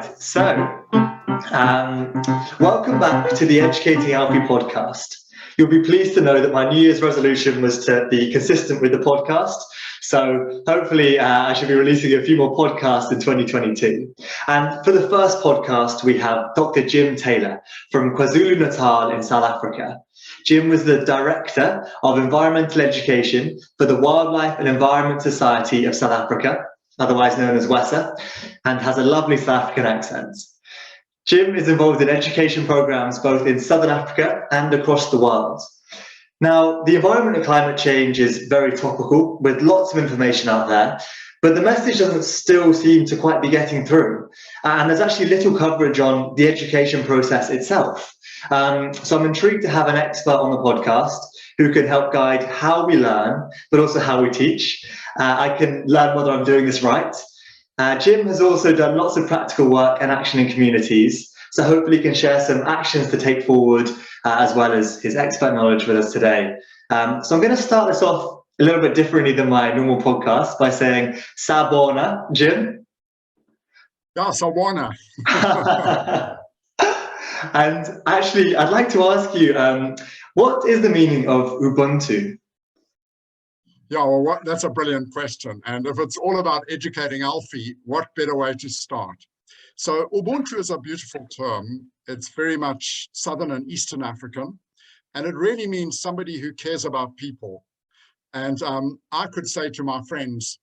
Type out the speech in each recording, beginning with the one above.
Right, so welcome back to the Educating Alfie podcast. You'll be pleased to know that my New Year's resolution was to be consistent with the podcast. So hopefully I should be releasing a few more podcasts in 2022. And for the first podcast, we have Dr. Jim Taylor from KwaZulu-Natal in South Africa. Jim was the Director of Environmental Education for the Wildlife and Environment Society of South Africa, otherwise known as WESSA, and has a lovely South African accent. Jim is involved in education programs both in Southern Africa and across the world. Now, the environment and climate change is very topical with lots of information out there, but the message doesn't still seem to quite be getting through. And there's actually little coverage on the education process itself. So I'm intrigued to have an expert on the podcast who can help guide how we learn, but also how we teach. I can learn whether I'm doing this right. Jim has also done lots of practical work and action in communities, so hopefully he can share some actions to take forward, as well as his expert knowledge with us today. So I'm going to start this off a little bit differently than my normal podcast by saying Sabona, Jim. Yeah, Sabona. And actually, I'd like to ask you, what is the meaning of Ubuntu? Yeah, well, that's a brilliant question. And if it's all about educating Alfie, what better way to start? So Ubuntu is a beautiful term. It's very much Southern and Eastern African, and it really means somebody who cares about people. And I could say to my friends,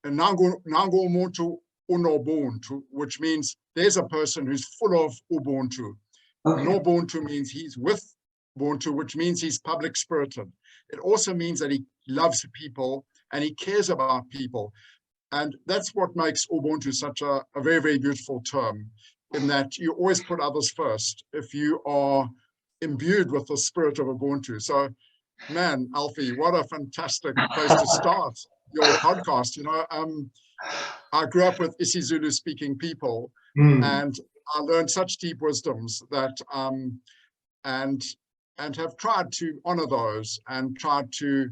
Nango umuntu unobuntu, which means there's a person who's full of Ubuntu. Okay. Nobuntu means he's with Ubuntu, which means he's public spirited. It also means that he loves people and he cares about people. And that's what makes Ubuntu such a very, very beautiful term, in that you always put others first if you are imbued with the spirit of Ubuntu. So, man, Alfie, what a fantastic place to start your podcast. You know, I grew up with isiZulu speaking people, and I learned such deep wisdoms that, and have tried to honor those and tried to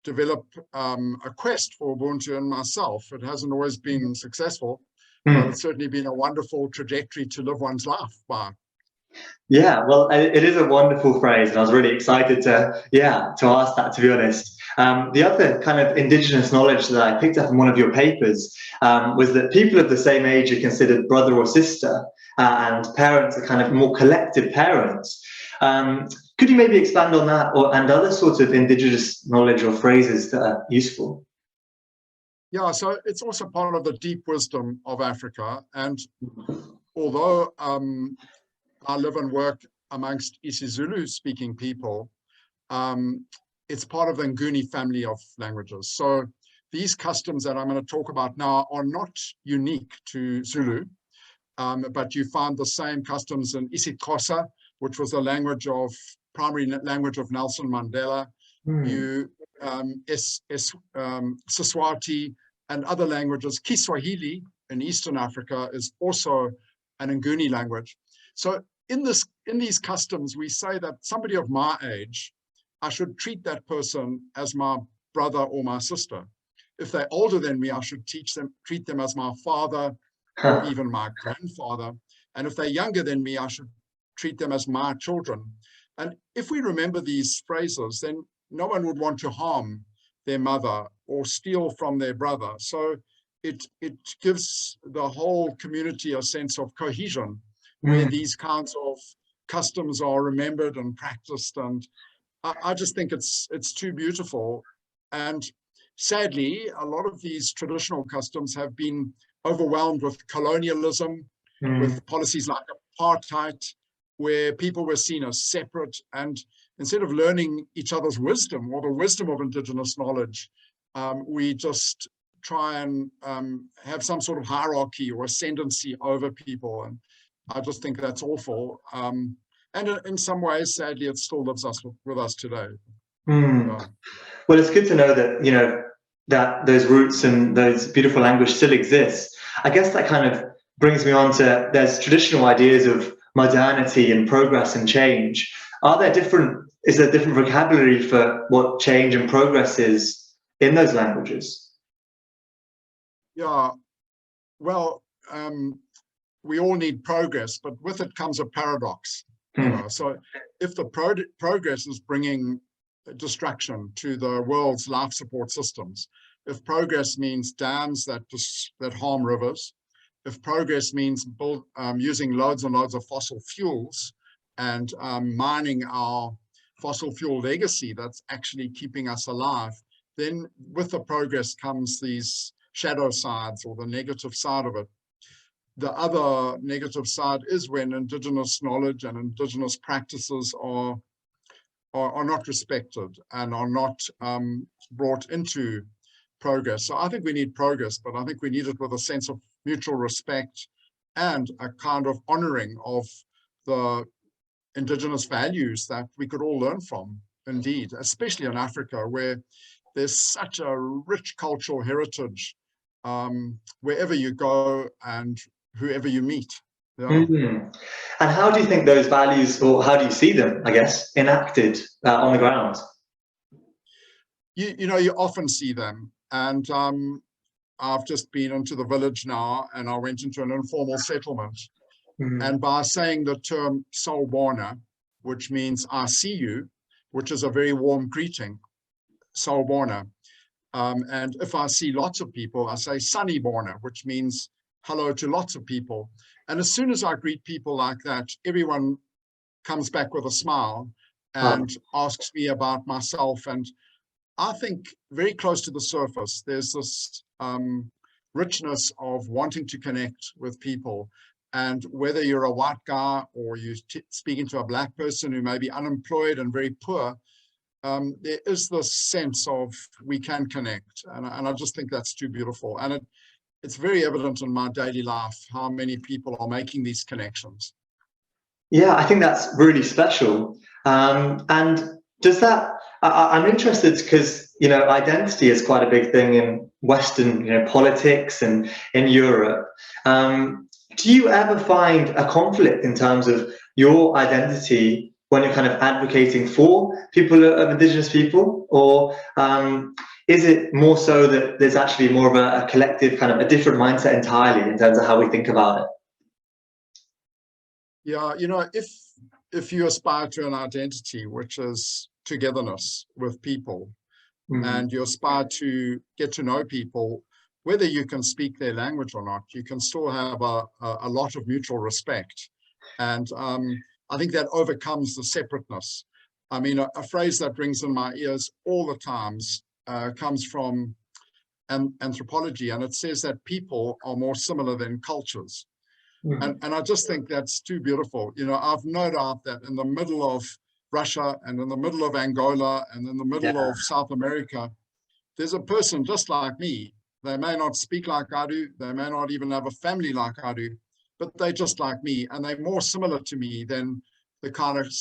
develop a quest for Ubuntu in myself. It hasn't always been successful, but it's certainly been a wonderful trajectory to live one's life by. Yeah, well, it is a wonderful phrase, and I was really excited to ask that, to be honest. The other kind of indigenous knowledge that I picked up in one of your papers was that people of the same age are considered brother or sister, and parents are kind of more collective parents. Could you maybe expand on that, and other sorts of indigenous knowledge or phrases that are useful? Yeah, so it's also part of the deep wisdom of Africa. And although I live and work amongst isiZulu speaking people, it's part of the Nguni family of languages. So these customs that I'm going to talk about now are not unique to Zulu, but you find the same customs in isiXhosa, which was the language of primary language of Nelson Mandela. Siswati and other languages. Kiswahili in Eastern Africa is also an Nguni language. So in these customs, we say that somebody of my age, I should treat that person as my brother or my sister. If they're older than me, I should treat them as my father or even my grandfather. And if they're younger than me, I should treat them as my children. And if we remember these phrases, then no one would want to harm their mother or steal from their brother. So it gives the whole community a sense of cohesion, where these kinds of customs are remembered and practiced. And I just think it's too beautiful. And sadly, a lot of these traditional customs have been overwhelmed with colonialism, with policies like apartheid, where people were seen as separate. And instead of learning each other's wisdom or the wisdom of indigenous knowledge, we just try and have some sort of hierarchy or ascendancy over people. And I just think that's awful. And in some ways, sadly, it still lives with us today. Well, it's good to know that, you know, that those roots and those beautiful language still exist. I guess that kind of brings me on to, there's traditional ideas of modernity and progress and change. Is there different vocabulary for what change and progress is in those languages? Yeah, well, we all need progress, but with it comes a paradox. You know, so if the progress is bringing destruction to the world's life support systems, if progress means dams that harm rivers, if progress means using loads and loads of fossil fuels and mining our fossil fuel legacy that's actually keeping us alive, then with the progress comes these shadow sides, or the negative side of it. The other negative side is when Indigenous knowledge and Indigenous practices are not respected and are not brought into progress. So I think we need progress, but I think we need it with a sense of mutual respect and a kind of honoring of the Indigenous values that we could all learn from, indeed, especially in Africa, where there's such a rich cultural heritage wherever you go and whoever you meet. Yeah. And how do you think those values, or how do you see them, I guess, enacted on the ground? You know, you often see them. And I've just been into the village now, and I went into an informal settlement. And by saying the term Sawubona, which means I see you, which is a very warm greeting, Sawubona. And if I see lots of people, I say Sanibona, which means hello to lots of people. And as soon as I greet people like that, everyone comes back with a smile and asks me about myself. And I think very close to the surface, there's this richness of wanting to connect with people. And whether you're a white guy or you're speaking to a black person who may be unemployed and very poor, there is this sense of we can connect. And I just think that's too beautiful. And it's very evident in my daily life how many people are making these connections. Yeah, I think that's really special. And does that, I'm interested because, you know, identity is quite a big thing in Western, you know, politics and in Europe. Do you ever find a conflict in terms of your identity when you're kind of advocating for people of Indigenous people? Or is it more so that there's actually more of a collective kind of a different mindset entirely in terms of how we think about it? Yeah, you know, if you aspire to an identity, which is togetherness with people, and you aspire to get to know people, whether you can speak their language or not, you can still have a lot of mutual respect. And I think that overcomes the separateness. I mean, a phrase that rings in my ears all the times comes from anthropology, and it says that people are more similar than cultures. And I just think that's too beautiful. You know, I've no doubt that in the middle of Russia and in the middle of Angola and in the middle of South America, there's a person just like me. They may not speak like I do. They may not even have a family like I do, but they're just like me. And they're more similar to me than the kind of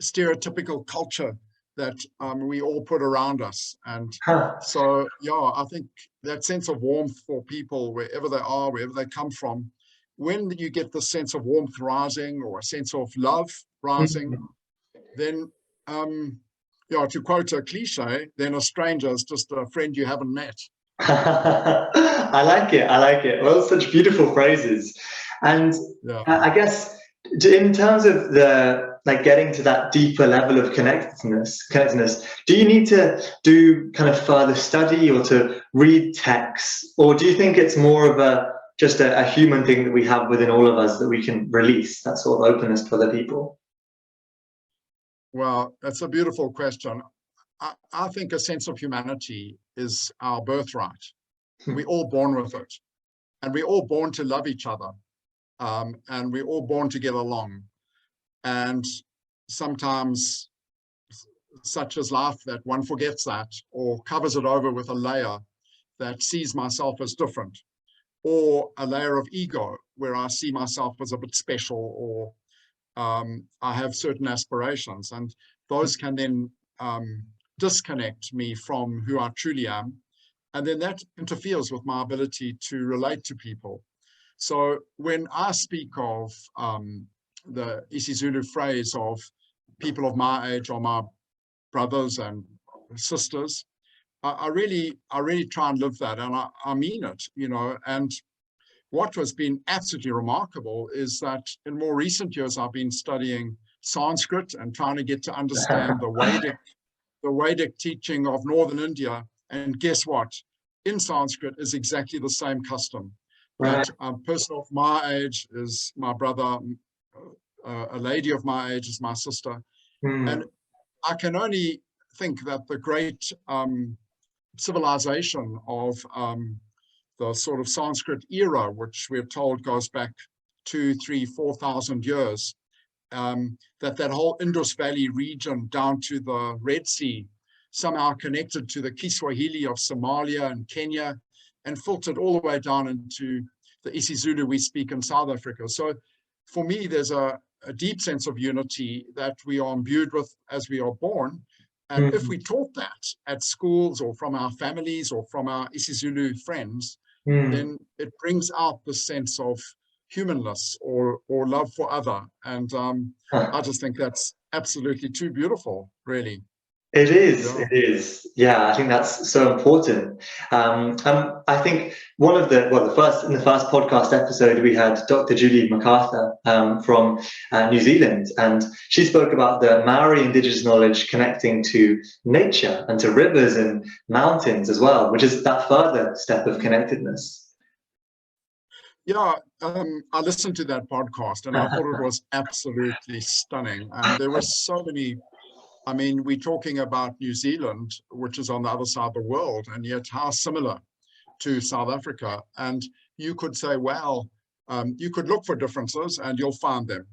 stereotypical culture that we all put around us. And so, yeah, I think that sense of warmth for people, wherever they are, wherever they come from, when you get the sense of warmth rising or a sense of love rising, then, yeah, to quote a cliche, then a stranger is just a friend you haven't met. I like it. I like it. Well, such beautiful phrases. And I guess in terms of the getting to that deeper level of connectedness, do you need to do kind of further study or to read texts, or do you think it's more of just a human thing that we have within all of us that we can release, that sort of openness to other people? Well, that's a beautiful question. I think a sense of humanity is our birthright. We're all born with it, and we're all born to love each other, and we're all born to get along. And sometimes, such as life, that one forgets that or covers it over with a layer that sees myself as different, or a layer of ego where I see myself as a bit special, or I have certain aspirations, and those can then disconnect me from who I truly am. And then that interferes with my ability to relate to people. So when I speak of the isiZulu phrase of people of my age or my brothers and sisters, I really try and live that, and I mean it, you know. And what has been absolutely remarkable is that in more recent years, I've been studying Sanskrit and trying to get to understand the Vedic teaching of Northern India. And guess what? In Sanskrit is exactly the same custom. Right. That a person of my age is my brother, a lady of my age is my sister. And I can only think that the great civilization of the sort of Sanskrit era, which we're told goes back 2,000, 3,000, 4,000 years, that whole Indus Valley region down to the Red Sea somehow connected to the Kiswahili of Somalia and Kenya and filtered all the way down into the isiZulu we speak in South Africa. So for me, there's a deep sense of unity that we are imbued with as we are born. And if we taught that at schools or from our families or from our isiZulu friends, then it brings out the sense of humanness or love for other. And I just think that's absolutely too beautiful, really. It is, Yeah. it is. Yeah, I think that's so important. I think in the first podcast episode, we had Dr. Julie MacArthur from New Zealand, and she spoke about the Maori Indigenous knowledge connecting to nature and to rivers and mountains as well, which is that further step of connectedness. Yeah, I listened to that podcast and I thought it was absolutely stunning. And there were so many. I mean, we're talking about New Zealand, which is on the other side of the world, and yet how similar to South Africa. And you could say, well, you could look for differences and you'll find them.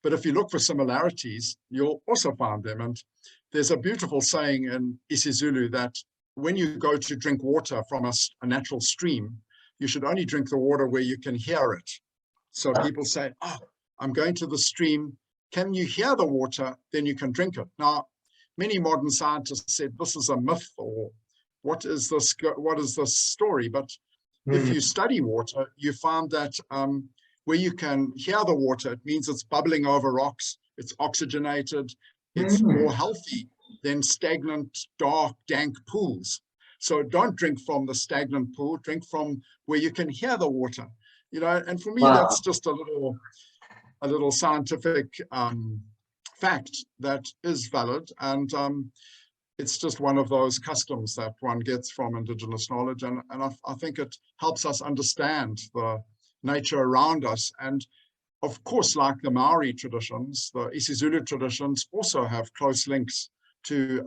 But if you look for similarities, you'll also find them. And there's a beautiful saying in isiZulu that when you go to drink water from a natural stream, you should only drink the water where you can hear it. So people say, oh, I'm going to the stream. Can you hear the water? Then you can drink it. Now, many modern scientists said this is a myth, or what is this story? But if you study water, you find that where you can hear the water, it means it's bubbling over rocks, it's oxygenated, it's more healthy than stagnant, dark, dank pools. So don't drink from the stagnant pool, drink from where you can hear the water. And for me, that's just a little scientific fact that is valid, and it's just one of those customs that one gets from Indigenous knowledge, and I think it helps us understand the nature around us. And of course, like the Maori traditions, the isiZulu traditions also have close links to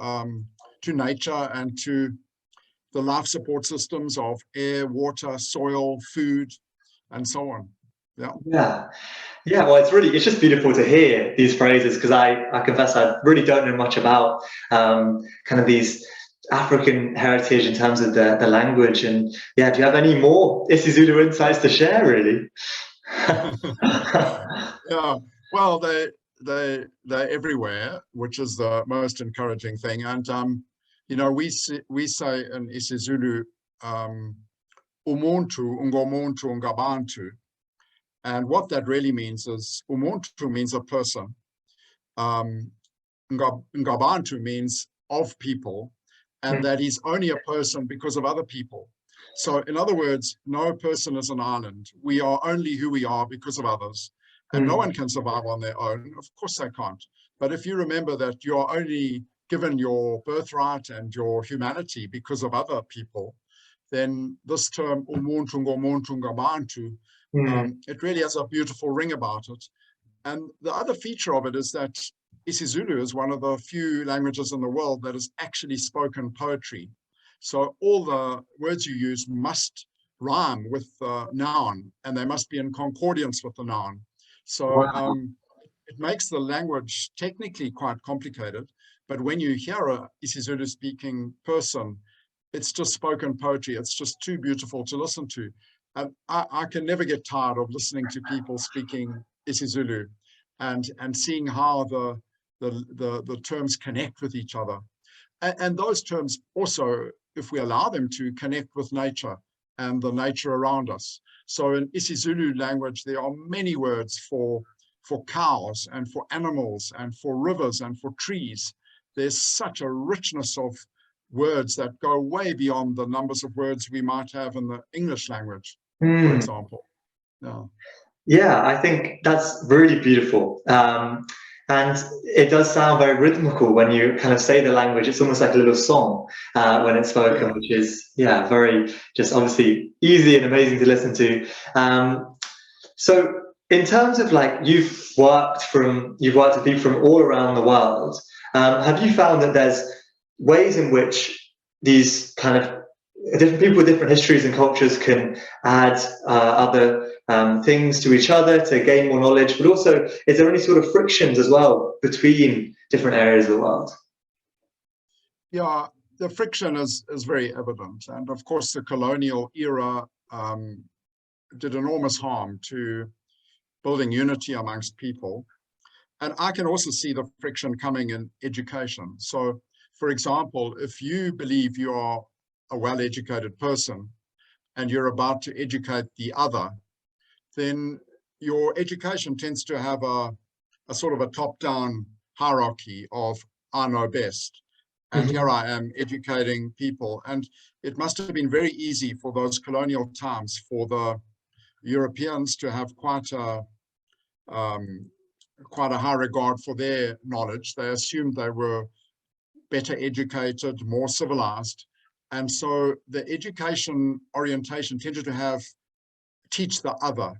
nature and to the life support systems of air, water, soil, food, and so on. Yeah, well, it's just beautiful to hear these phrases, because I confess I really don't know much about kind of these African heritage in terms of the language. And yeah, do you have any more isiZulu insights to share, really? Yeah, well, they're everywhere, which is the most encouraging thing. And we say in isiZulu, umuntu, ungomuntu, ungabantu. And what that really means is umuntu means a person. Ngabantu means of people, and that he's only a person because of other people. So in other words, no person is an island. We are only who we are because of others. And no one can survive on their own. Of course they can't. But if you remember that you are only given your birthright and your humanity because of other people, then this term umuntu, ngomuntu, ngabantu, it really has a beautiful ring about it. And the other feature of it is that isiZulu is one of the few languages in the world that is actually spoken poetry. So all the words you use must rhyme with the noun, and they must be in concordance with the noun. So it makes the language technically quite complicated, but when you hear a isiZulu speaking person, it's just spoken poetry. It's just too beautiful to listen to. And I can never get tired of listening to people speaking isiZulu and seeing how the terms connect with each other. And those terms also, if we allow them to, connect with nature and the nature around us. So in isiZulu language, there are many words for cows and for animals and for rivers and for trees. There's such a richness of words that go way beyond the numbers of words we might have in the English language, for example. Yeah. Yeah, I think that's really beautiful. And it does sound very rhythmical when you kind of say the language. It's almost like a little song when it's spoken, Yeah. which is, yeah, very just obviously easy and amazing to listen to. So in terms of like you've worked with people from all around the world, have you found that there's ways in which these kind of different people with different histories and cultures can add other things to each other to gain more knowledge, but also is there any sort of frictions as well between different areas of the world? Yeah, the friction is very evident. And of course, the colonial era did enormous harm to building unity amongst people. And I can also see the friction coming in education. So, for example, if you believe you are a well-educated person and you're about to educate the other, then your education tends to have a sort of a top-down hierarchy of I know best. And here I am educating people. And it must have been very easy for those colonial times for the Europeans to have quite a high regard for their knowledge. They assumed they were better educated, more civilized. And so the education orientation tended to teach the other,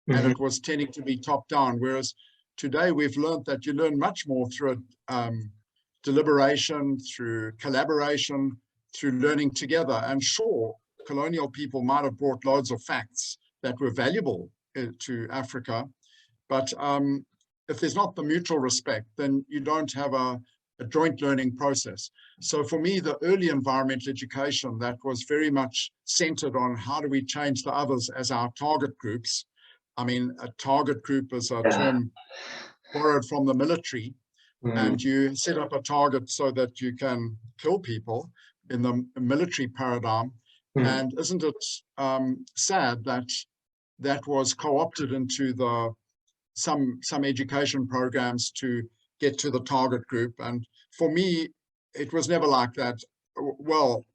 and it was tending to be top down. Whereas today we've learned that you learn much more through deliberation, through collaboration, through learning together. And sure, colonial people might have brought loads of facts that were valuable to Africa, but if there's not the mutual respect, then you don't have a joint learning process. So for me, the early environmental education that was very much centered on how do we change the others as our target groups. I mean, a target group is a term borrowed from the military, and you set up a target so that you can kill people in the military paradigm. And isn't it sad that that was co-opted into some education programs to get to the target group? And for me, it was never like that. Well,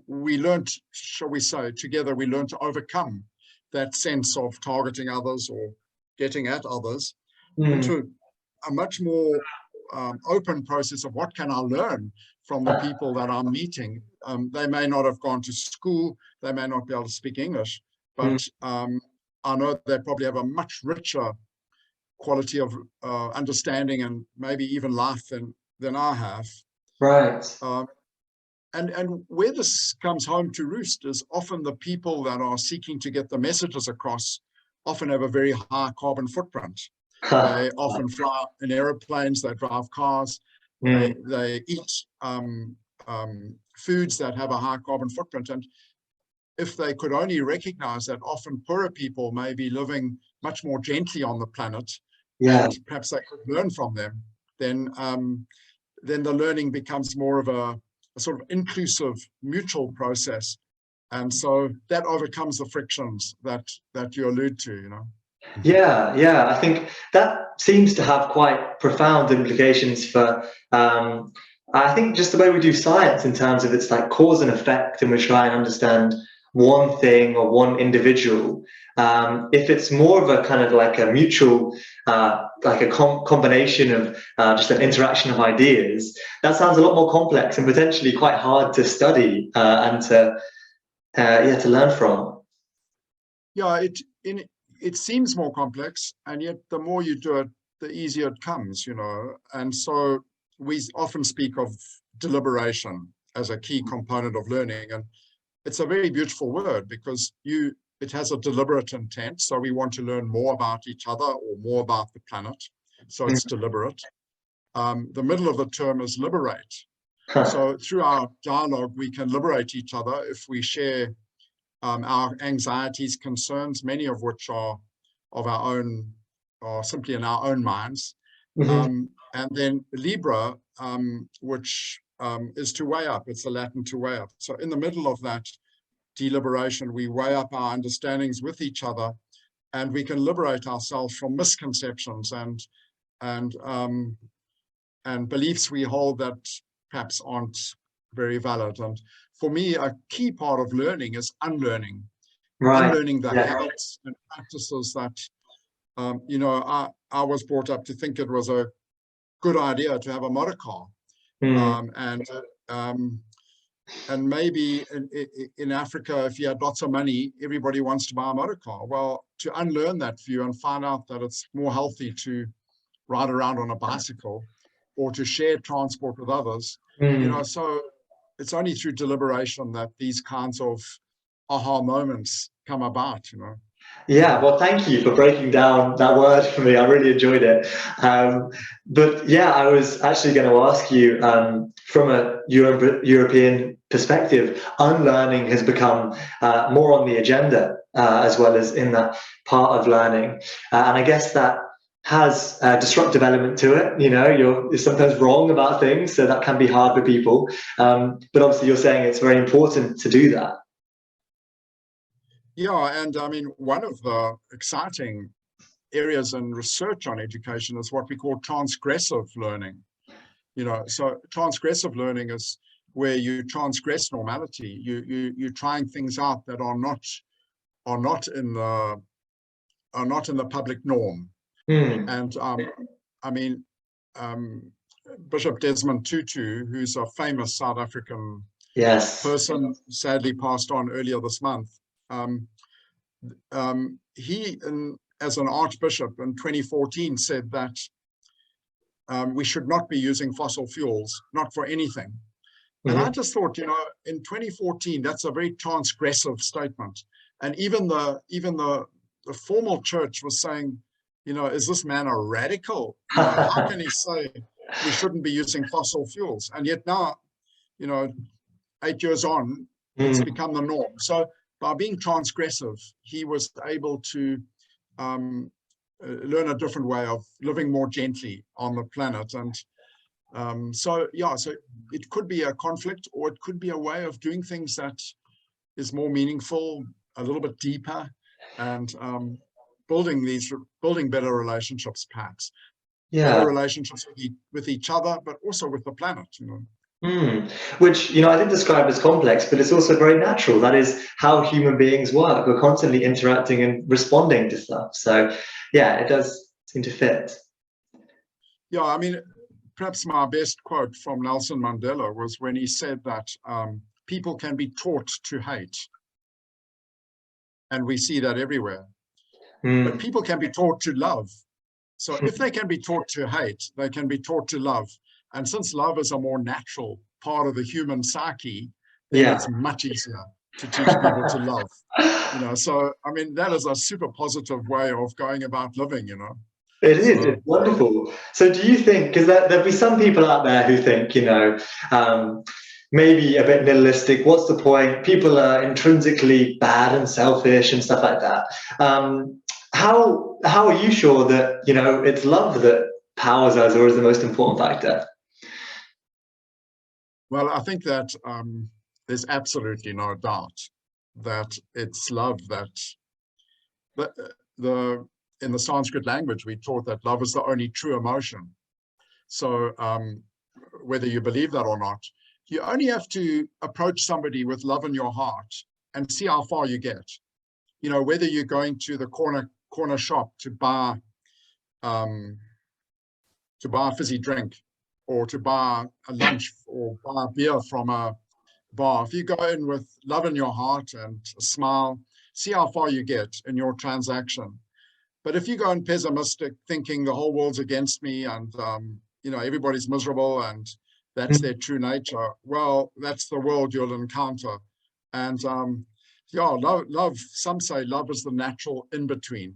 we learned, shall we say, together we learned to overcome that sense of targeting others or getting at others into a much more open process of what can I learn from the people that I'm meeting. They may not have gone to school, they may not be able to speak English, but I know they probably have a much richer quality of understanding and maybe even life than I have. Right. And where this comes home to roost is often the people that are seeking to get the messages across often have a very high carbon footprint. They often fly in airplanes, they drive cars, they eat foods that have a high carbon footprint. And if they could only recognize that often poorer people may be living much more gently on the planet, and perhaps they could learn from them, then the learning becomes more of a sort of inclusive, mutual process. And so that overcomes the frictions that you allude to, you know. Yeah, I think that seems to have quite profound implications for I think just the way we do science in terms of its like cause and effect, and we try and understand one thing or one individual. If it's more of a kind of like a mutual, like a combination of just an interaction of ideas, that sounds a lot more complex and potentially quite hard to study and to learn from. Yeah, it seems more complex, and yet the more you do it, the easier it comes, you know. And so we often speak of deliberation as a key component of learning, and it's a very beautiful word because it has a deliberate intent. So we want to learn more about each other or more about the planet. So it's deliberate. The middle of the term is liberate. So through our dialogue, we can liberate each other if we share our anxieties, concerns, many of which are of our own, or simply in our own minds. And then Libra, which is to weigh up. It's the Latin to weigh up. So in the middle of that deliberation, we weigh up our understandings with each other, and we can liberate ourselves from misconceptions and beliefs we hold that perhaps aren't very valid. And for me, a key part of learning is unlearning. Right. unlearning the Yeah. habits and practices that, you know, I was brought up to think it was a good idea to have a motor car. And maybe in Africa, if you had lots of money, everybody wants to buy a motor car. Well, to unlearn that view and find out that it's more healthy to ride around on a bicycle or to share transport with others, you know, so it's only through deliberation that these kinds of aha moments come about, you know. Yeah, well, thank you for breaking down that word for me. I really enjoyed it. But yeah, I was actually going to ask you, from a European perspective, unlearning has become more on the agenda, as well as in that part of learning. And I guess that has a disruptive element to it. You know, you're sometimes wrong about things, so that can be hard for people. But obviously you're saying it's very important to do that. Yeah, and I mean, one of the exciting areas in research on education is what we call transgressive learning. You know, so transgressive learning is where you transgress normality. You're trying things out that are not in the public norm. And I mean, Bishop Desmond Tutu, who's a famous South African person, sadly passed on earlier this month. He, as an archbishop in 2014, said that we should not be using fossil fuels, not for anything. And I just thought, you know, in 2014, that's a very transgressive statement. And even the formal church was saying, you know, is this man a radical? You know, how can he say we shouldn't be using fossil fuels? And yet now, you know, 8 years on, it's become the norm. So by being transgressive, he was able to learn a different way of living more gently on the planet. And so it could be a conflict, or it could be a way of doing things that is more meaningful, a little bit deeper, and building better relationships, perhaps. Better relationships with each other, but also with the planet, you know. Which, you know, I didn't describe as complex, but it's also very natural. That is how human beings work. We're constantly interacting and responding to stuff. So yeah, it does seem to fit. Yeah, I mean, perhaps my best quote from Nelson Mandela was when he said that people can be taught to hate. And we see that everywhere. But people can be taught to love. So if they can be taught to hate, they can be taught to love. And since love is a more natural part of the human psyche, then it's much easier to teach people to love. You know, so I mean, that is a super positive way of going about living, you know. It is. It's wonderful. So do you think, because there'll be some people out there who think, you know, maybe a bit nihilistic, what's the point? People are intrinsically bad and selfish and stuff like that. How are you sure that, you know, it's love that powers us or is the most important factor? Well, I think that there's absolutely no doubt that it's love that in the Sanskrit language, we taught that love is the only true emotion. So whether you believe that or not, you only have to approach somebody with love in your heart and see how far you get. You know, whether you're going to the corner shop to buy a fizzy drink, or to buy a lunch, or buy a beer from a bar. If you go in with love in your heart and a smile, see how far you get in your transaction. But if you go in pessimistic, thinking the whole world's against me and you know, everybody's miserable and that's their true nature, well, that's the world you'll encounter. And love, some say love is the natural in-between.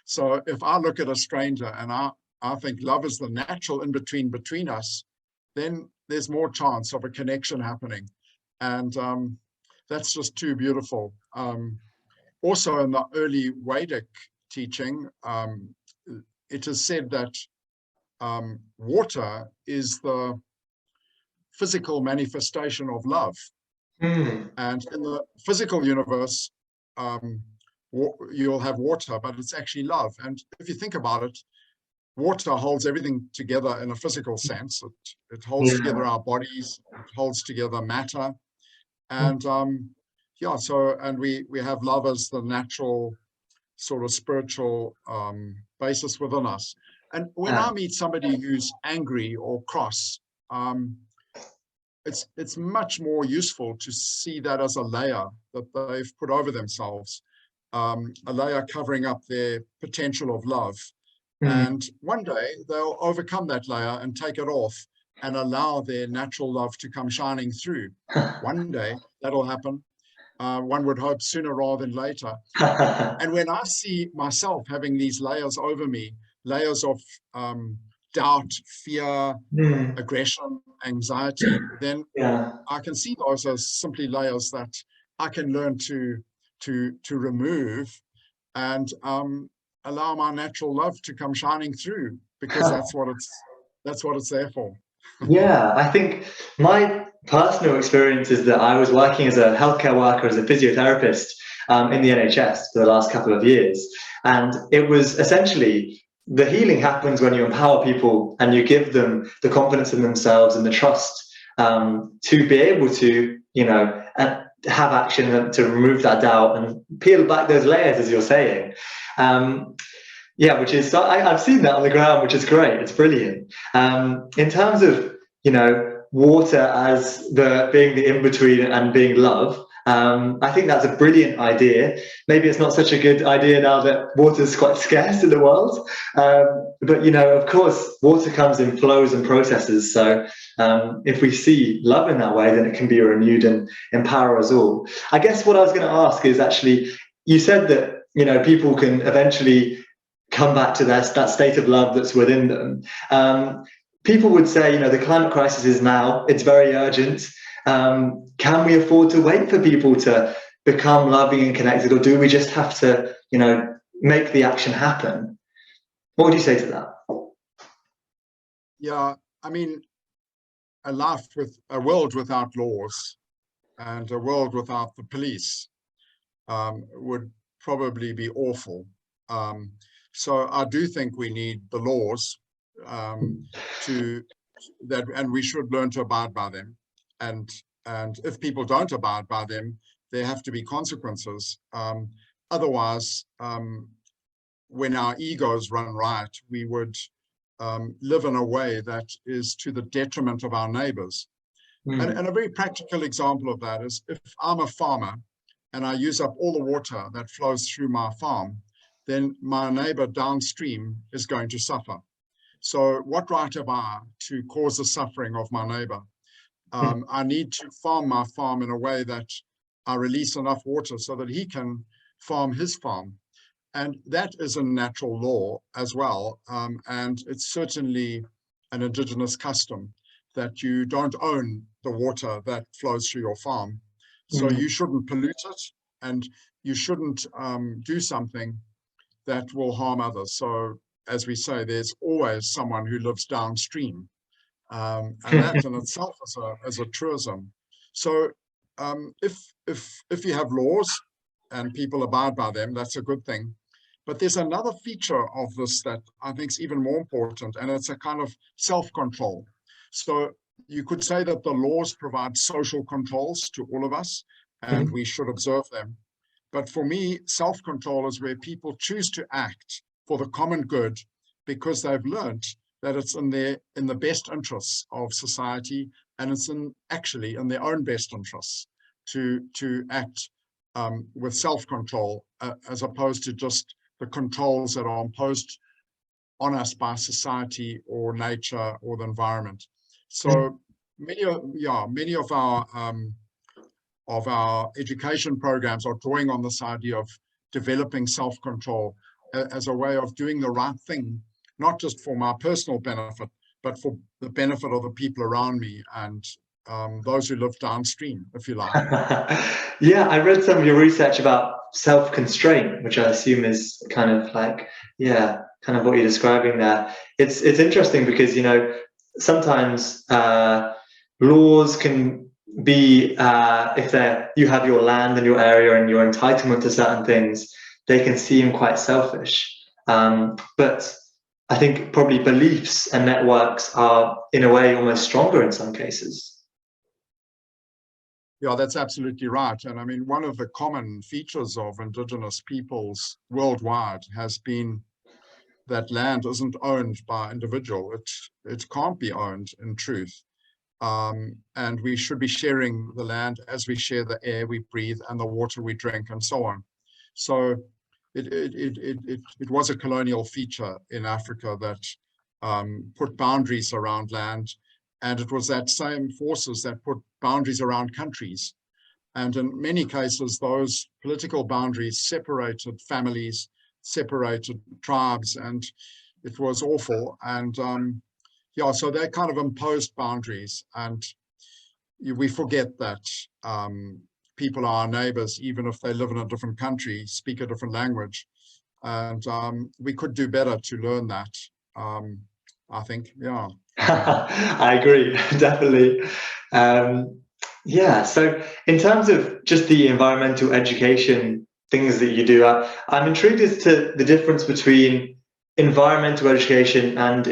So if I look at a stranger and I think love is the natural in-between between us, then there's more chance of a connection happening. And that's just too beautiful. Also in the early Vedic teaching, it is said that water is the physical manifestation of love. And in the physical universe, you'll have water, but it's actually love. And if you think about it, water holds everything together in a physical sense. It holds together our bodies, it holds together matter. And yeah, so, and we have love as the natural sort of spiritual basis within us. And when I meet somebody who's angry or cross, it's much more useful to see that as a layer that they've put over themselves, a layer covering up their potential of love. And one day they'll overcome that layer and take it off and allow their natural love to come shining through. One day that'll happen. One would hope sooner rather than later. And when I see myself having these layers over me, layers of doubt, fear, aggression, anxiety, then I can see those as simply layers that I can learn to remove and allow my natural love to come shining through, because that's what it's there for. Yeah, I think my personal experience is that I was working as a healthcare worker, as a physiotherapist in the NHS for the last couple of years. And it was essentially, the healing happens when you empower people and you give them the confidence in themselves and the trust to be able to, have action and to remove that doubt and peel back those layers, as you're saying. Yeah, which is, I've seen that on the ground, which is great. It's brilliant. In terms of, water as being the in-between and being love, I think that's a brilliant idea. Maybe it's not such a good idea now that water is quite scarce in the world. But, of course, water comes in flows and processes. So if we see love in that way, then it can be renewed and empower us all. I guess what I was going to ask is actually, you said that, people can eventually come back to that state of love that's within them. People would say, the climate crisis is now, it's very urgent. Can we afford to wait for people to become loving and connected, or do we just have to, make the action happen? What would you say to that? Yeah, I mean, a world without laws and a world without the police would probably be awful. So I do think we need the laws and we should learn to abide by them. And if people don't abide by them, there have to be consequences. Otherwise, when our egos run riot, we would live in a way that is to the detriment of our neighbors. And a very practical example of that is, if I'm a farmer and I use up all the water that flows through my farm, then my neighbor downstream is going to suffer. So what right have I to cause the suffering of my neighbor? I need to farm my farm in a way that I release enough water so that he can farm his farm. And that is a natural law as well. And it's certainly an indigenous custom that you don't own the water that flows through your farm. So you shouldn't pollute it, and you shouldn't do something that will harm others. So as we say, there's always someone who lives downstream. And that in itself is a truism. So if you have laws and people abide by them, that's a good thing. But there's another feature of this that I think is even more important, and it's a kind of self-control. So you could say that the laws provide social controls to all of us, and we should observe them. But for me, self-control is where people choose to act for the common good because they've learned that it's in the best interests of society, and it's actually in their own best interests to act with self-control as opposed to just the controls that are imposed on us by society or nature or the environment. So many of our education programs are drawing on this idea of developing self-control as a way of doing the right thing, not just for my personal benefit, but for the benefit of the people around me and those who live downstream, if you like. Yeah, I read some of your research about self-constraint, which I assume is kind of like, kind of what you're describing there. It's interesting because, sometimes laws can be, if you have your land and your area and your entitlement to certain things, they can seem quite selfish. But I think probably beliefs and networks are, in a way, almost stronger in some cases. Yeah, that's absolutely right. And I mean, one of the common features of indigenous peoples worldwide has been that land isn't owned by individual. It can't be owned in truth. And we should be sharing the land as we share the air we breathe and the water we drink and so on. So it was a colonial feature in Africa that put boundaries around land. And it was that same forces that put boundaries around countries. And in many cases, those political boundaries separated families, separated tribes, and it was awful. And yeah, so they kind of imposed boundaries. And we forget that people are our neighbors, even if they live in a different country, speak a different language. And we could do better to learn that, I think, yeah. I agree, definitely. Yeah, so in terms of just the environmental education things that you do, I'm intrigued as to the difference between environmental education and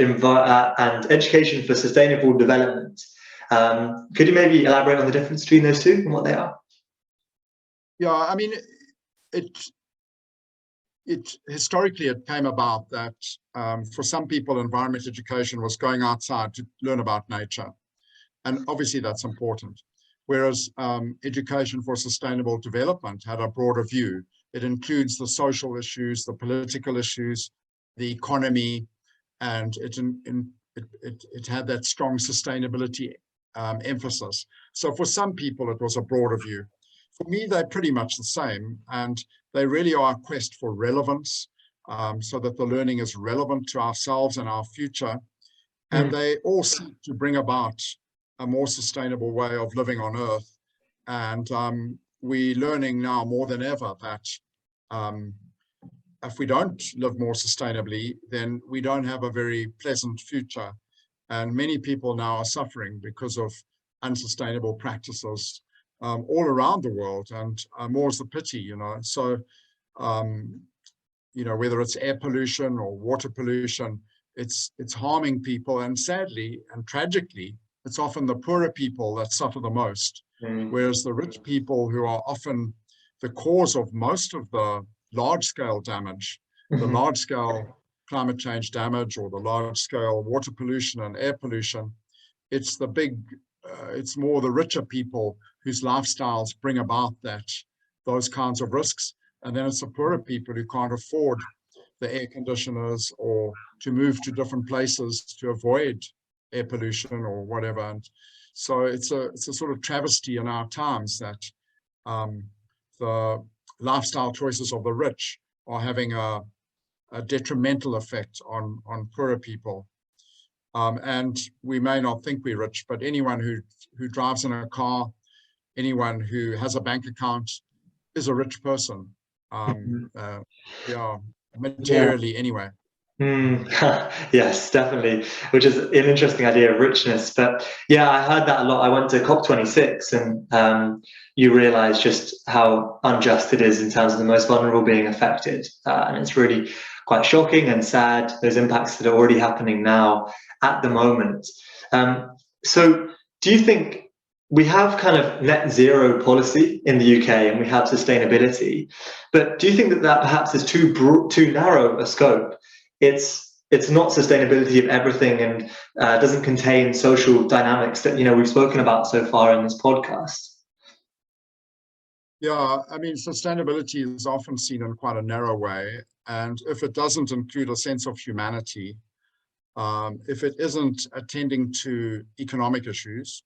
education for sustainable development. Could you maybe elaborate on the difference between those two and what they are? Yeah, I mean, historically it came about that for some people, environment education was going outside to learn about nature. And obviously that's important. Whereas education for sustainable development had a broader view. It includes the social issues, the political issues, the economy, and it had that strong sustainability emphasis. So for some people, it was a broader view. For me, they're pretty much the same, and they really are a quest for relevance, so that the learning is relevant to ourselves and our future. And they all seek to bring about a more sustainable way of living on Earth. And we're learning now more than ever that if we don't live more sustainably, then we don't have a very pleasant future. And many people now are suffering because of unsustainable practices all around the world. And more's the pity, you know. So, you know, whether it's air pollution or water pollution, it's harming people. And sadly and tragically, it's often the poorer people that suffer the most, whereas the rich people, who are often the cause of most of the large-scale damage, the large-scale climate change damage, or the large-scale water pollution and air pollution, it's the big, it's more the richer people whose lifestyles bring about those kinds of risks. And then it's the poorer people who can't afford the air conditioners or to move to different places to avoid air pollution or whatever. And so it's a sort of travesty in our times that the lifestyle choices of the rich are having a detrimental effect on poorer people. And we may not think we're rich, but anyone who drives in a car, anyone who has a bank account is a rich person. Yeah, materially anyway. Yes, definitely, which is an interesting idea of richness. But yeah, I heard that a lot. I went to COP26, and you realize just how unjust it is in terms of the most vulnerable being affected. And it's really quite shocking and sad, those impacts that are already happening now at the moment. So do you think we have kind of net zero policy in the UK and we have sustainability, but do you think that perhaps is too narrow a scope? It's not sustainability of everything and doesn't contain social dynamics that we've spoken about so far in this podcast. Yeah, I mean, sustainability is often seen in quite a narrow way, and if it doesn't include a sense of humanity, if it isn't attending to economic issues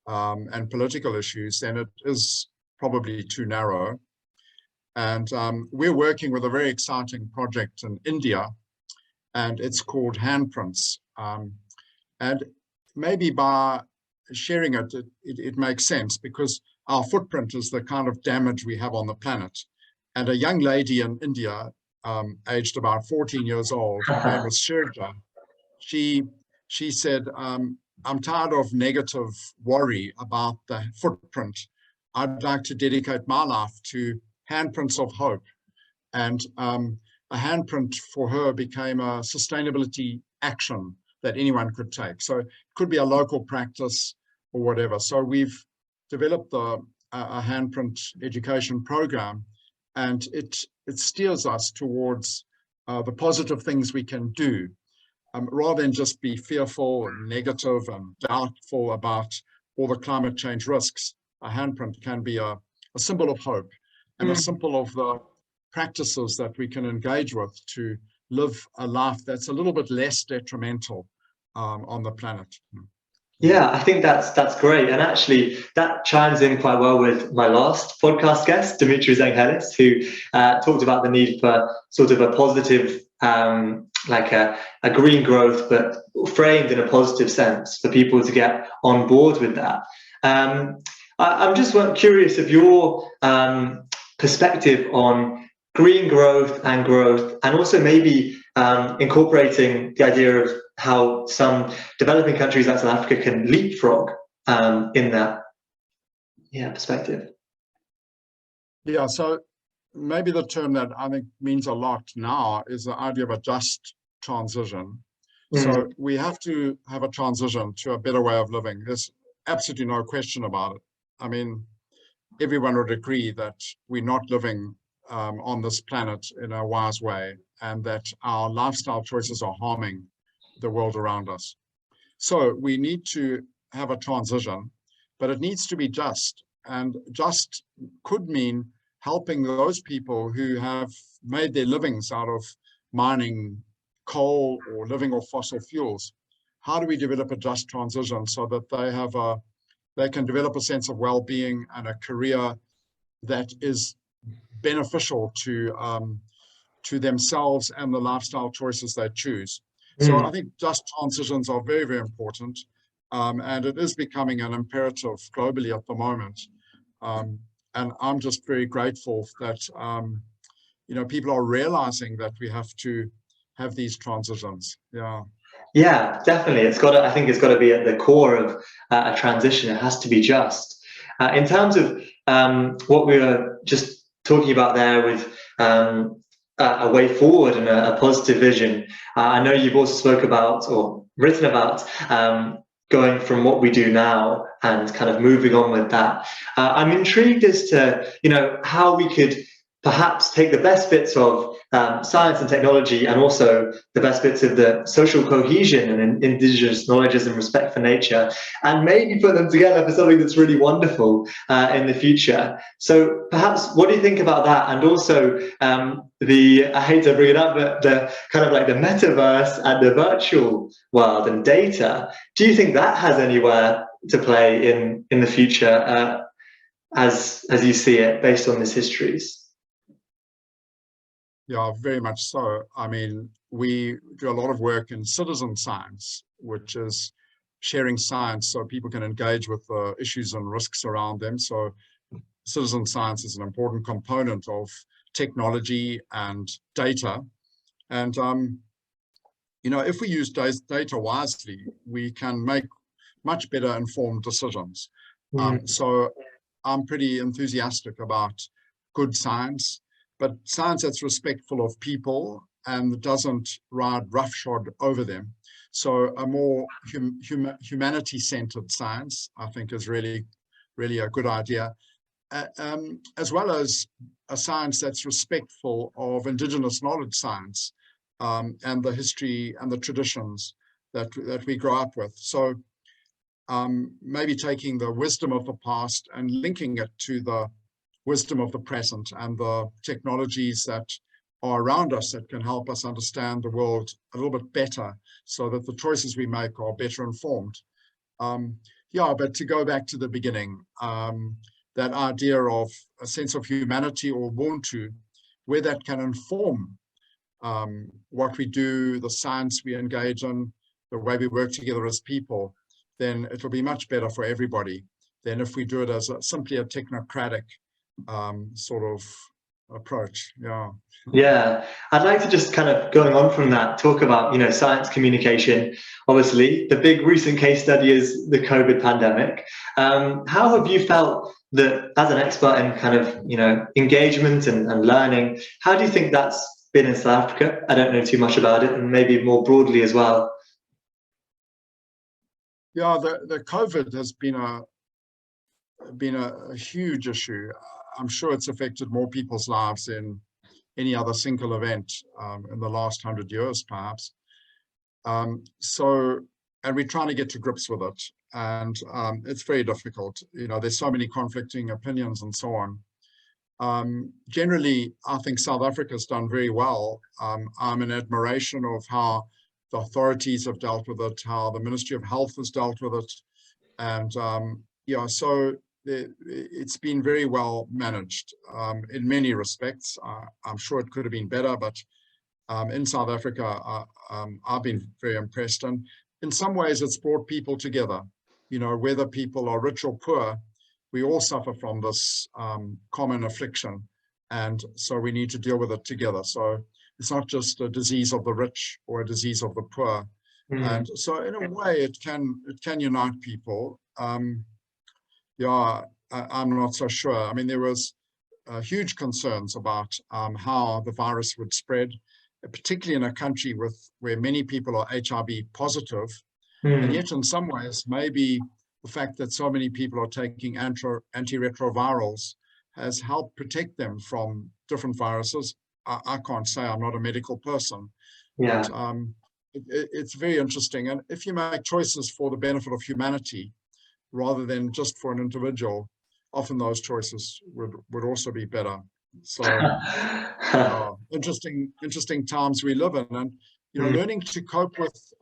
and political issues, then it is probably too narrow. And we're working with a very exciting project in India, and it's called Handprints. And maybe by sharing it, it makes sense, because our footprint is the kind of damage we have on the planet. And a young lady in India, aged about 14 years old, her name was Shirja, she said, I'm tired of negative worry about the footprint. I'd like to dedicate my life to handprints of hope. And a handprint for her became a sustainability action that anyone could take. So it could be a local practice or whatever. So we've developed a handprint education program, and it steers us towards the positive things we can do, rather than just be fearful and negative and doubtful about all the climate change risks. A handprint can be a symbol of hope and a symbol of the practices that we can engage with to live a life that's a little bit less detrimental on the planet. Yeah, I think that's great. And actually, that chimes in quite well with my last podcast guest, Dimitri Zenghelis, who talked about the need for sort of a positive, like a green growth, but framed in a positive sense for people to get on board with that. I'm just curious of your perspective on green growth, and also maybe incorporating the idea of how some developing countries like South Africa can leapfrog in that perspective. Yeah, so maybe the term that I think means a lot now is the idea of a just transition. So we have to have a transition to a better way of living. There's absolutely no question about it. I mean, everyone would agree that we're not living on this planet in a wise way, and that our lifestyle choices are harming the world around us. So we need to have a transition, but it needs to be just. And just could mean helping those people who have made their livings out of mining coal or living off fossil fuels. How do we develop a just transition so that they can develop a sense of well-being and a career that is beneficial to themselves and the lifestyle choices they choose? So I think just transitions are very, very important, and it is becoming an imperative globally at the moment. And I'm just very grateful that people are realizing that we have to have these transitions. Yeah, definitely. I think it's got to be at the core of a transition. It has to be just. In terms of what we were just talking about there with a way forward and a positive vision, I know you've also spoke about or written about going from what we do now and kind of moving on with that. I'm intrigued as to how we could perhaps take the best bits of science and technology, and also the best bits of the social cohesion and indigenous knowledges and respect for nature, and maybe put them together for something that's really wonderful in the future. So perhaps, what do you think about that? And also I hate to bring it up, but the kind of like the metaverse and the virtual world and data, do you think that has anywhere to play in the future as you see it based on these histories? Yeah, very much so. I mean, we do a lot of work in citizen science, which is sharing science so people can engage with the issues and risks around them. So citizen science is an important component of technology and data. And, if we use data wisely, we can make much better informed decisions. So I'm pretty enthusiastic about good science, but science that's respectful of people and doesn't ride roughshod over them. So a more humanity-centered science, I think, is really, really a good idea, as well as a science that's respectful of Indigenous knowledge science and the history and the traditions that we grow up with. So maybe taking the wisdom of the past and linking it to the wisdom of the present and the technologies that are around us that can help us understand the world a little bit better, so that the choices we make are better informed. But to go back to the beginning, that idea of a sense of humanity or Ubuntu, where that can inform what we do, the science we engage in, the way we work together as people, then it'll be much better for everybody than if we do it as simply a technocratic sort of approach. Yeah, I'd like to just kind of, going on from that, talk about science communication. Obviously, the big recent case study is the COVID pandemic. How have you felt that, as an expert in kind of engagement and learning, how do you think that's been in South Africa? I don't know too much about it, and maybe more broadly as well. Yeah, the COVID has been been a huge issue. I'm sure it's affected more people's lives than any other single event in the last 100 years, perhaps. And we're trying to get to grips with it. And it's very difficult. You know, there's so many conflicting opinions and so on. Generally, I think South Africa's done very well. I'm in admiration of how the authorities have dealt with it, how the Ministry of Health has dealt with it. And yeah, so it's been very well managed in many respects. I'm sure it could have been better, but in South Africa, I've been very impressed. And in some ways, it's brought people together. You know, whether people are rich or poor, we all suffer from this common affliction. And so we need to deal with it together. So it's not just a disease of the rich or a disease of the poor. And so in a way, it can unite people. Yeah, I'm not so sure. I mean, there was huge concerns about how the virus would spread, particularly in a country where many people are HIV positive. And yet in some ways, maybe the fact that so many people are taking antiretrovirals has helped protect them from different viruses. I can't say, I'm not a medical person, Yeah. but it's very interesting. And if you make choices for the benefit of humanity, rather than just for an individual, often those choices would also be better. So interesting times we live in. And, you know, learning to cope with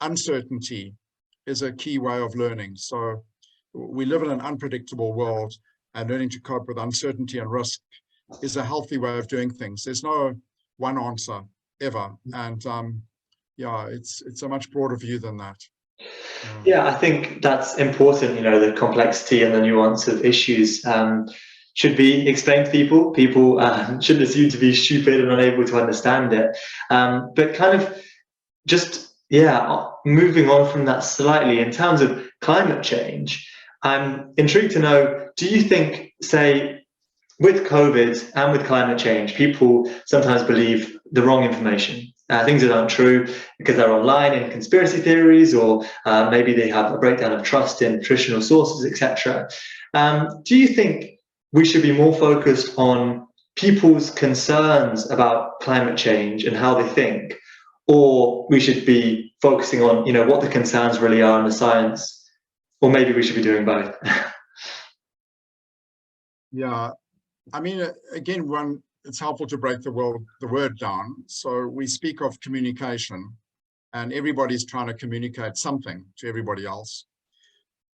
uncertainty is a key way of learning. So we live in an unpredictable world, and learning to cope with uncertainty and risk is a healthy way of doing things. There's no one answer ever. And yeah, it's a much broader view than that. Yeah, I think that's important. You know, the complexity and the nuance of issues should be explained to people. People shouldn't assume to be stupid and unable to understand it. But kind of just, yeah, moving on from that slightly, in terms of climate change, I'm intrigued to know, do you think, say, with COVID and with climate change, people sometimes believe the wrong information, things that aren't true because they're online in conspiracy theories, or maybe they have a breakdown of trust in traditional sources, etc. Do you think we should be more focused on people's concerns about climate change and how they think, or we should be focusing on, you know, what the concerns really are in the science, or maybe we should be doing both? Yeah. I mean, again, it's helpful to break the word down. So we speak of communication, and everybody's trying to communicate something to everybody else.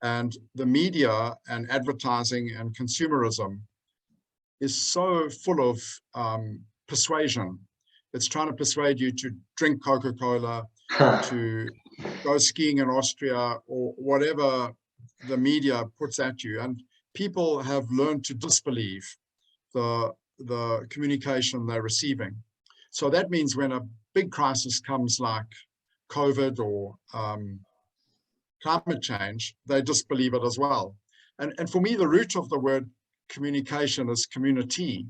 And the media and advertising and consumerism is so full of persuasion. It's trying to persuade you to drink Coca-Cola, to go skiing in Austria, or whatever the media puts at you. And people have learned to disbelieve the communication they're receiving. So that means when a big crisis comes like COVID or climate change, they disbelieve it as well. And for me, the root of the word communication is community.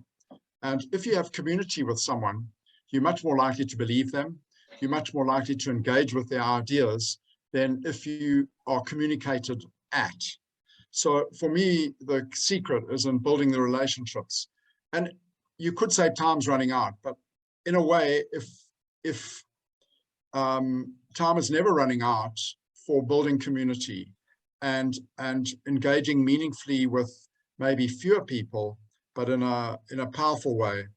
And if you have community with someone, you're much more likely to believe them. You're much more likely to engage with their ideas than if you are communicated at. So for me, the secret is in building the relationships. And you could say time's running out, but in a way, if time is never running out for building community and engaging meaningfully with maybe fewer people, but in a powerful way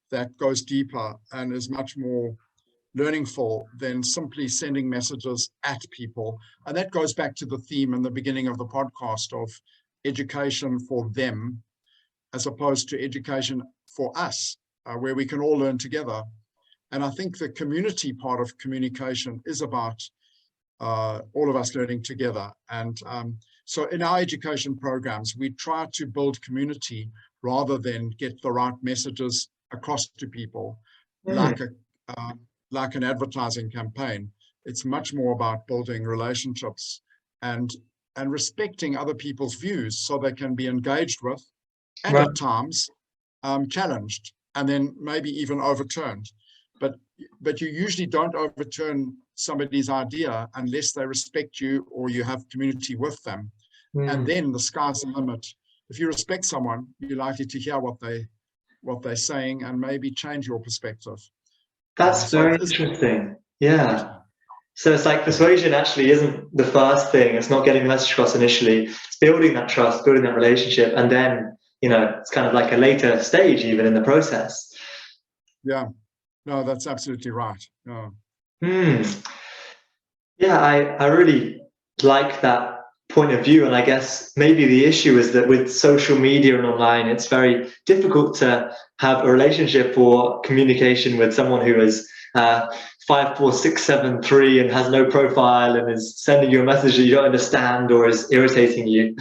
that goes deeper and is much more learningful than simply sending messages at people. And that goes back to the theme in the beginning of the podcast of education for them, as opposed to education for us, where we can all learn together. And I think the community part of communication is about all of us learning together. And so in our education programs, we try to build community rather than get the right messages across to people, like an advertising campaign. It's much more about building relationships and respecting other people's views so they can be engaged with, and at times challenged, and then maybe even overturned. But you usually don't overturn somebody's idea unless they respect you or you have community with them. And then the sky's the limit. If you respect someone, you're likely to hear what they're saying and maybe change your perspective. That's very interesting. Yeah. So it's like persuasion actually isn't the first thing. It's not getting the message across initially. It's building that trust, building that relationship, and then, you know, it's kind of like a later stage even in the process. Yeah. No, that's absolutely right. Yeah. Yeah, I really like that point of view. And I guess maybe the issue is that with social media and online, it's very difficult to have a relationship or communication with someone who is 54673 and has no profile and is sending you a message that you don't understand or is irritating you.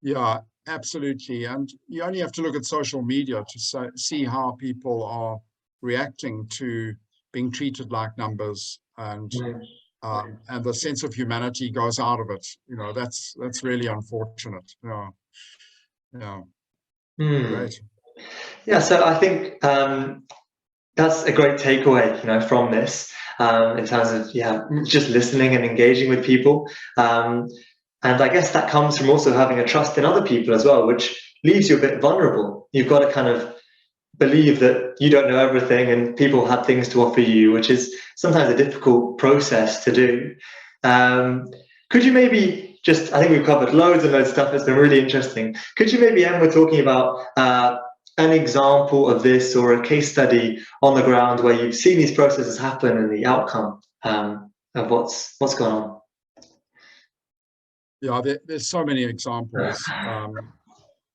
Yeah, absolutely. And you only have to look at social media to see how people are reacting to being treated like numbers, and the sense of humanity goes out of it. You know, that's really unfortunate. Yeah. Great. Yeah, so I think that's a great takeaway, you know, from this, in terms of just listening and engaging with people, and I guess that comes from also having a trust in other people as well, which leaves you a bit vulnerable. You've got to kind of believe that you don't know everything and people have things to offer you, which is sometimes a difficult process to do. Could you maybe just, I think we've covered loads and loads of stuff, it's been really interesting. Could you maybe end with talking about an example of this or a case study on the ground where you've seen these processes happen and the outcome of what's gone on? Yeah, there's so many examples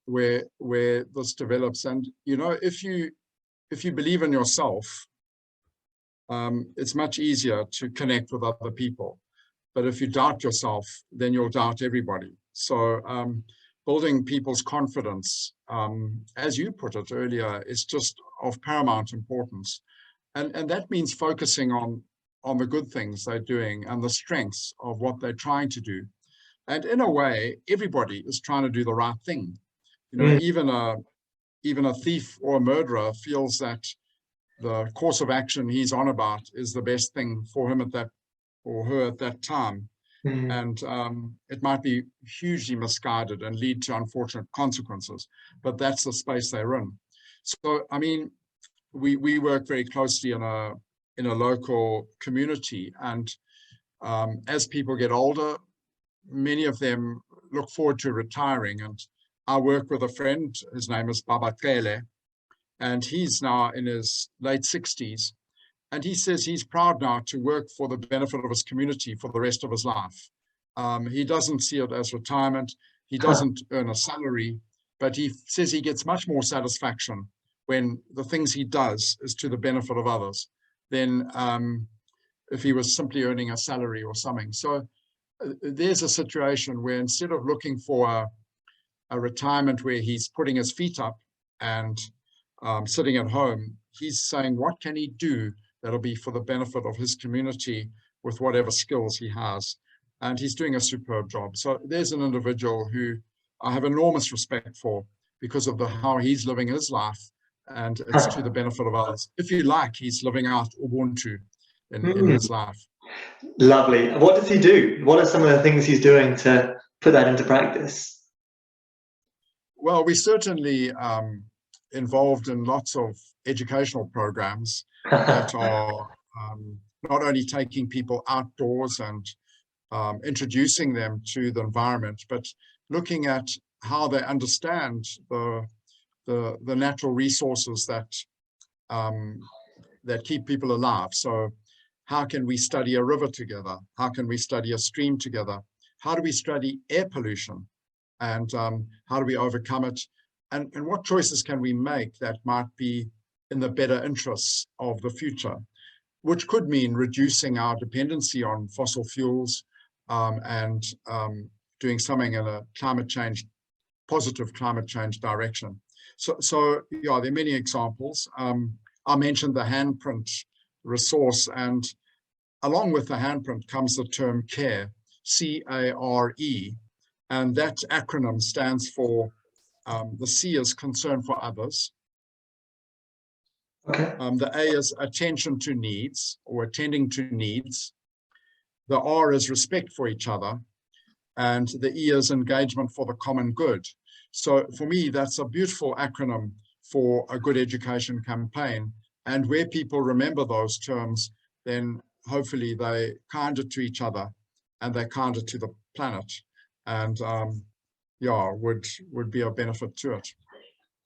where this develops. And, you know, if you believe in yourself, it's much easier to connect with other people. But if you doubt yourself, then you'll doubt everybody. So building people's confidence, as you put it earlier, is just of paramount importance. And that means focusing on the good things they're doing and the strengths of what they're trying to do. And in a way, everybody is trying to do the right thing. You know, even a thief or a murderer feels that the course of action he's on about is the best thing for him at that or her at that time. And it might be hugely misguided and lead to unfortunate consequences, but that's the space they're in. So, I mean, we work very closely in a local community, and as people get older, many of them look forward to retiring. And I work with a friend, his name is Baba Kele, and he's now in his late 60s. And he says he's proud now to work for the benefit of his community for the rest of his life. He doesn't see it as retirement. He doesn't earn a salary, but he says he gets much more satisfaction when the things he does is to the benefit of others than if he was simply earning a salary or something. So there's a situation where instead of looking for a retirement where he's putting his feet up and sitting at home, he's saying, what can he do that'll be for the benefit of his community with whatever skills he has? And he's doing a superb job. So there's an individual who I have enormous respect for because of how he's living his life, and it's to the benefit of others. If you like, he's living out Ubuntu in his life. Lovely. What does he do? What are some of the things he's doing to put that into practice? Well, we certainly involved in lots of educational programs that are not only taking people outdoors and introducing them to the environment, but looking at how they understand the natural resources that keep people alive. So how can we study a river together? How can we study a stream together? How do we study air pollution? And how do we overcome it? And what choices can we make that might be in the better interests of the future, which could mean reducing our dependency on fossil fuels and doing something in a positive climate change direction. So yeah, there are many examples. I mentioned the handprint resource, and along with the handprint comes the term CARE, C-A-R-E, and that acronym stands for the C is concern for others. Okay. The A is attention to needs or attending to needs. The R is respect for each other. and the E is engagement for the common good. So for me, that's a beautiful acronym for a good education campaign. And where people remember those terms, then hopefully they're kinder to each other and they're kinder to the planet, and yeah, would be a benefit to it.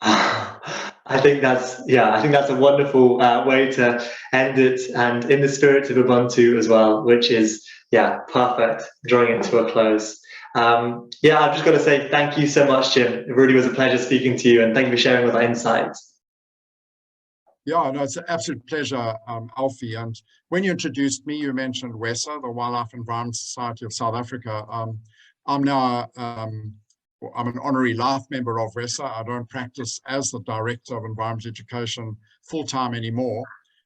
I think that's a wonderful way to end it, and in the spirit of Ubuntu as well, which is perfect, drawing it to a close. I've just got to say thank you so much, Jim. It really was a pleasure speaking to you, and thank you for sharing all that insights. Yeah, no, it's an absolute pleasure, Alfie. And when you introduced me, you mentioned WESSA, the Wildlife Environment Society of South Africa. I'm now I'm an honorary life member of WESSA. I don't practice as the Director of Environment Education full-time anymore,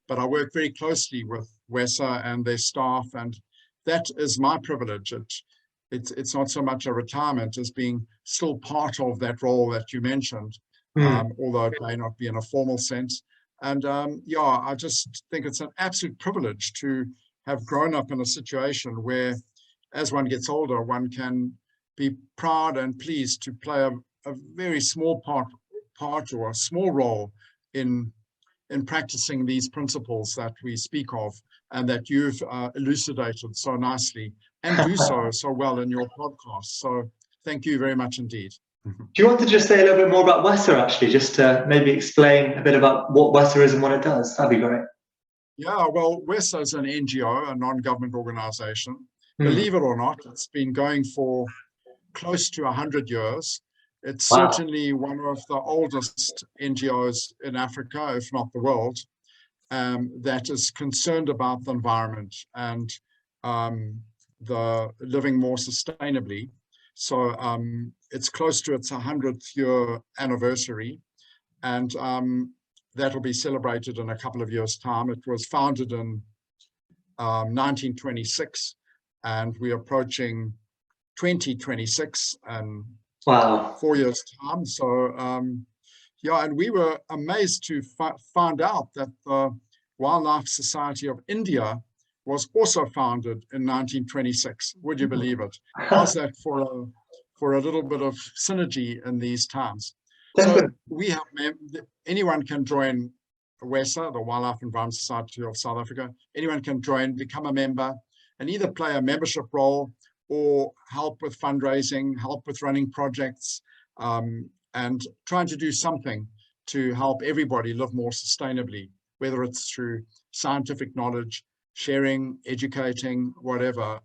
but I work very closely with WESSA and their staff, and that is my privilege. It's not so much a retirement as being still part of that role that you mentioned, although it may not be in a formal sense. And I just think it's an absolute privilege to have grown up in a situation where, as one gets older, one can be proud and pleased to play a very small part or a small role in practicing these principles that we speak of and that you've elucidated so nicely and do so well in your podcast. So thank you very much indeed. Do you want to just say a little bit more about Wesser, actually, just to maybe explain a bit about what Wesser is and what it does? That'd be great. Yeah, well, Wesser is an NGO, a non-government organization. Believe it or not, it's been going for close to 100 years. It's certainly one of the oldest NGOs in Africa, if not the world, that is concerned about the environment and the living more sustainably. So it's close to its 100th year anniversary, and that'll be celebrated in a couple of years' time. It was founded in 1926, and we're approaching 2026 and 4 years' time. So and we were amazed to find out that the Wildlife Society of India was also founded in 1926. Would you believe it? How's that for a little bit of synergy in these times? So we have anyone can join WESSA, the Wildlife Environment Society of South Africa. Anyone can join, become a member, and either play a membership role or help with fundraising, help with running projects, and trying to do something to help everybody live more sustainably, whether it's through scientific knowledge, sharing, educating, whatever.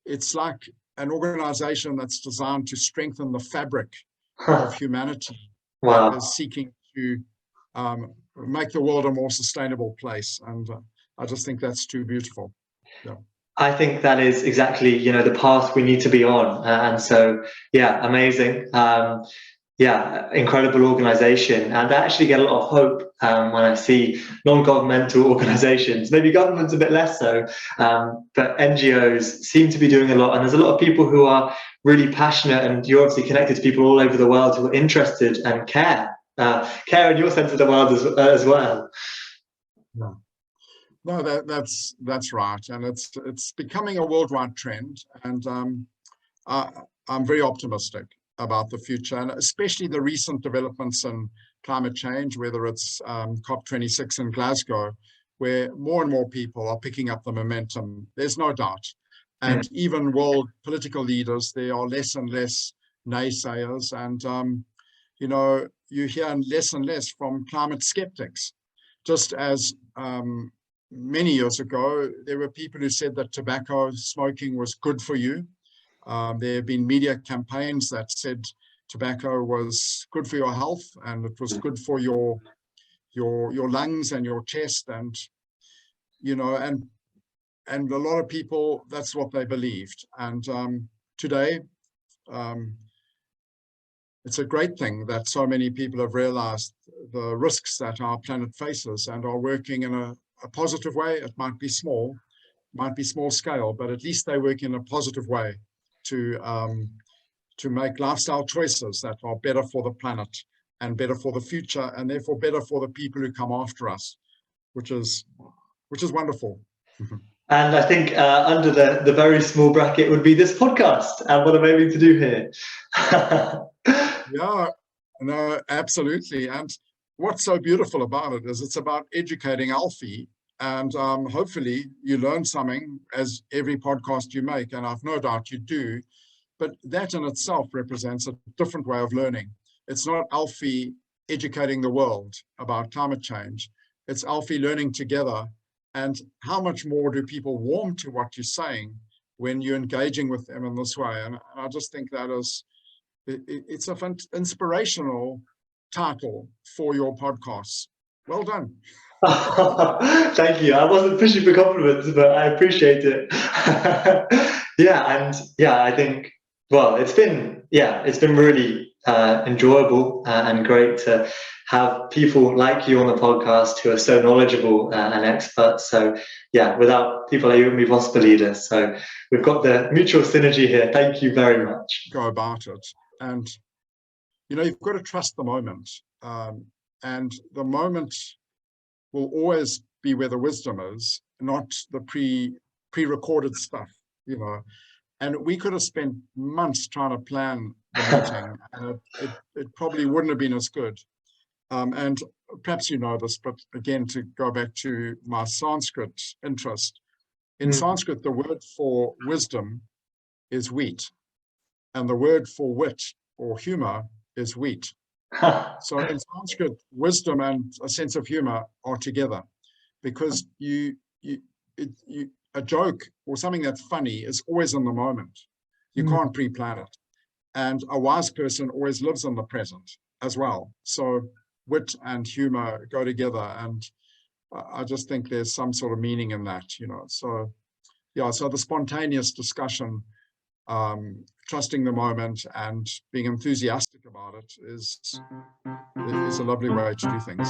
It's like an organization that's designed to strengthen the fabric of humanity that is seeking to make the world a more sustainable place. And I just think that's too beautiful. Yeah. I think that is exactly, the path we need to be on. And so, amazing. Incredible organization. And I actually get a lot of hope when I see non-governmental organizations, maybe governments a bit less so, but NGOs seem to be doing a lot. And there's a lot of people who are really passionate, and you're obviously connected to people all over the world who are interested and care in your sense of the world as well. Yeah. No, that's right, and it's becoming a worldwide trend, and I'm very optimistic about the future, and especially the recent developments in climate change, whether it's COP26 in Glasgow, where more and more people are picking up the momentum. There's no doubt, and even world political leaders, there are less and less naysayers, and you hear less and less from climate skeptics, just as many years ago, there were people who said that tobacco smoking was good for you. There have been media campaigns that said tobacco was good for your health and it was good for your lungs and your chest, and and a lot of people, that's what they believed. And today, it's a great thing that so many people have realized the risks that our planet faces and are working in a positive way. It might be small scale, but at least they work in a positive way to make lifestyle choices that are better for the planet and better for the future, and therefore better for the people who come after us, which is wonderful. And I think under the very small bracket would be this podcast and what I'm aiming to do here. Yeah, no, absolutely. And what's so beautiful about it is it's about educating Alfie. And hopefully you learn something as every podcast you make, and I've no doubt you do. But that in itself represents a different way of learning. It's not Alfie educating the world about climate change. It's Alfie learning together. And how much more do people warm to what you're saying when you're engaging with them in this way? And I just think that it's an inspirational title for your podcast. Well done. Thank you. I wasn't fishing for compliments, but I appreciate it. I think, well, it's been really enjoyable and great to have people like you on the podcast who are so knowledgeable and experts. So yeah, without people like you, it wouldn't be possible either. So we've got the mutual synergy here. Thank you very much. Go about it. And, you've got to trust the moment. And the moment will always be where the wisdom is, not the pre-recorded stuff, And we could have spent months trying to plan the meeting, and it probably wouldn't have been as good. And perhaps you know this, but again, to go back to my Sanskrit interest, in Sanskrit, the word for wisdom is wheat, and the word for wit or humor is wheat. So in Sanskrit, wisdom and a sense of humor are together, because a joke or something that's funny is always in the moment. You can't pre-plan it. And a wise person always lives in the present as well. So wit and humor go together. And I just think there's some sort of meaning in that, So yeah, so the spontaneous discussion, trusting the moment and being enthusiastic about it is a lovely way to do things.